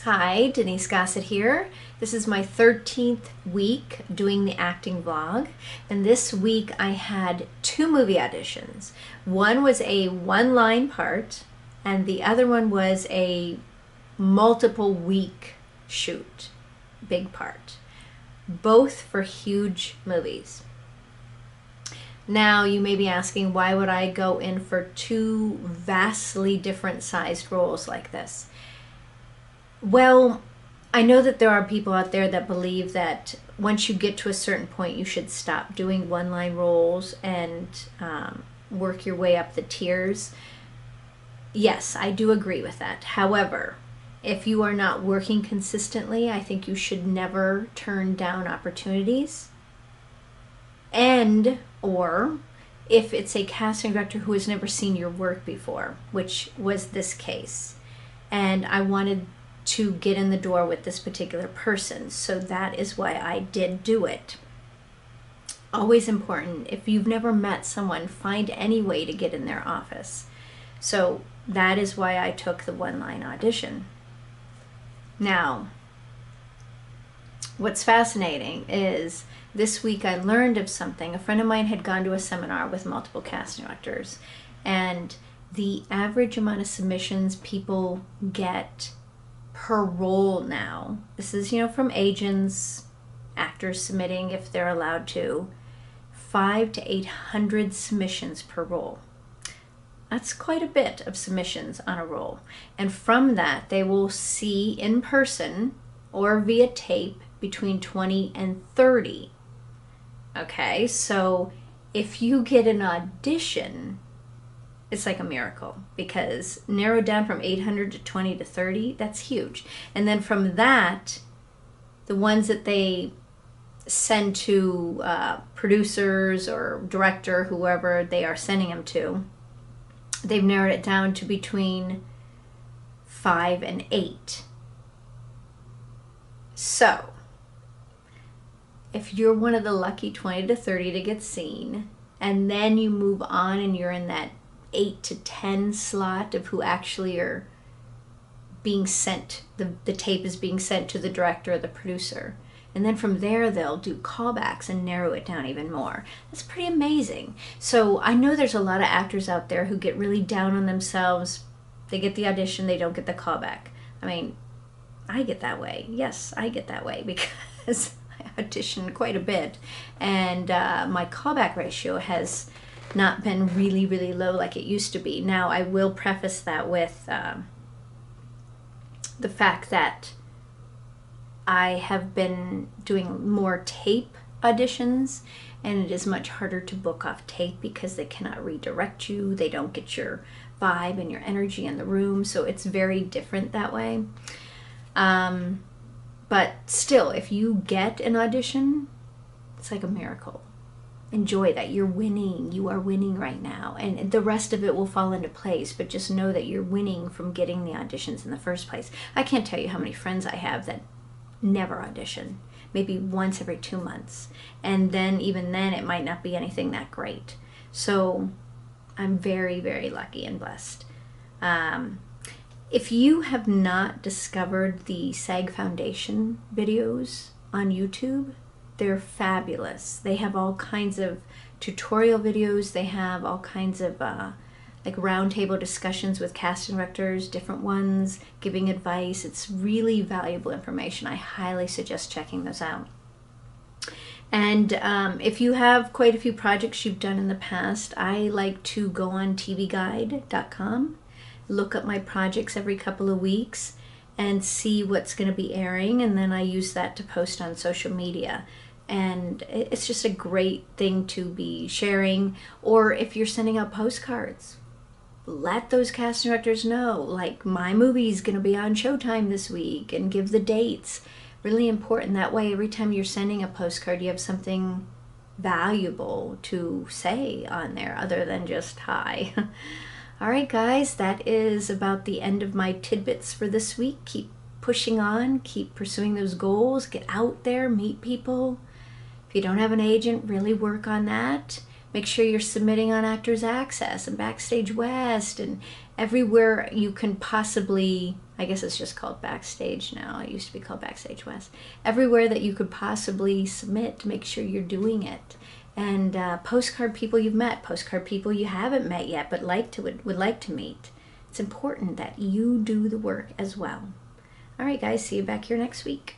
Hi, Denise Gossett here. This is my 13th week doing the acting vlog, and this week I had two movie auditions. One was a one-line part, and the other one was a multiple week shoot, big part. Both for huge movies. Now you may be asking, why would I go in for two vastly different sized roles like this? Well, I know that there are people out there that believe that once you get to a certain point, you should stop doing one-line roles and work your way up the tiers. Yes, I do agree with that. However, if you are not working consistently, I think you should never turn down opportunities. Or if it's a casting director who has never seen your work before, which was this case, and I wanted to get in the door with this particular person, so that is why I did do it. Always important, if you've never met someone, find any way to get in their office. So that is why I took the one-line audition. Now, what's fascinating is this week I learned of something. A friend of mine had gone to a seminar with multiple casting directors, and the average amount of submissions people get per role now, this is, from agents, actors submitting if they're allowed to, 500 to 800 submissions per role. That's quite a bit of submissions on a role. And from that, they will see in person or via tape between 20 and 30. Okay, so if you get an audition, it's like a miracle, because narrowed down from 800 to 20 to 30, that's huge. And then from that, the ones that they send to producers or director, whoever they are sending them to, they've narrowed it down to between 5 and 8. So if you're one of the lucky 20 to 30 to get seen, and then you move on and you're in that 8 to 10 slot of who actually are being sent, the tape is being sent to the director or the producer, and then from there they'll do callbacks and narrow it down even more. That's pretty amazing. So I know there's a lot of actors out there who get really down on themselves. They get the audition, they don't get the callback. I mean, I get that way. Yes, I get that way because I auditioned quite a bit, and my callback ratio has not been really, really low like it used to be. Now, I will preface that with the fact that I have been doing more tape auditions, and it is much harder to book off tape because they cannot redirect you. They don't get your vibe and your energy in the room, so it's very different that way. But still, if you get an audition, it's like a miracle. Enjoy that. You're winning. You are winning right now. And the rest of it will fall into place, but just know that you're winning from getting the auditions in the first place. I can't tell you how many friends I have that never audition, maybe once every 2 months. And then even then, it might not be anything that great. So I'm very, very lucky and blessed. If you have not discovered the SAG Foundation videos on YouTube, they're fabulous. They have all kinds of tutorial videos. They have all kinds of like roundtable discussions with casting directors, different ones, giving advice. It's really valuable information. I highly suggest checking those out. And if you have quite a few projects you've done in the past, I like to go on tvguide.com, look up my projects every couple of weeks and see what's going to be airing, and then I use that to post on social media. And it's just a great thing to be sharing. Or if you're sending out postcards, let those casting directors know, like, my movie's going to be on Showtime this week, and give the dates. Really important. That way, every time you're sending a postcard, you have something valuable to say on there other than just hi. All right, guys, that is about the end of my tidbits for this week. Keep pushing on, keep pursuing those goals, get out there, meet people. If you don't have an agent, really work on that. Make sure you're submitting on Actors Access and Backstage West and everywhere you can possibly I guess it's just called Backstage now. It used to be called Backstage West. Everywhere that you could possibly submit, make sure you're doing it. And postcard people you've met, postcard people you haven't met yet but would like to meet. It's important that you do the work as well. All right, guys, see you back here next week.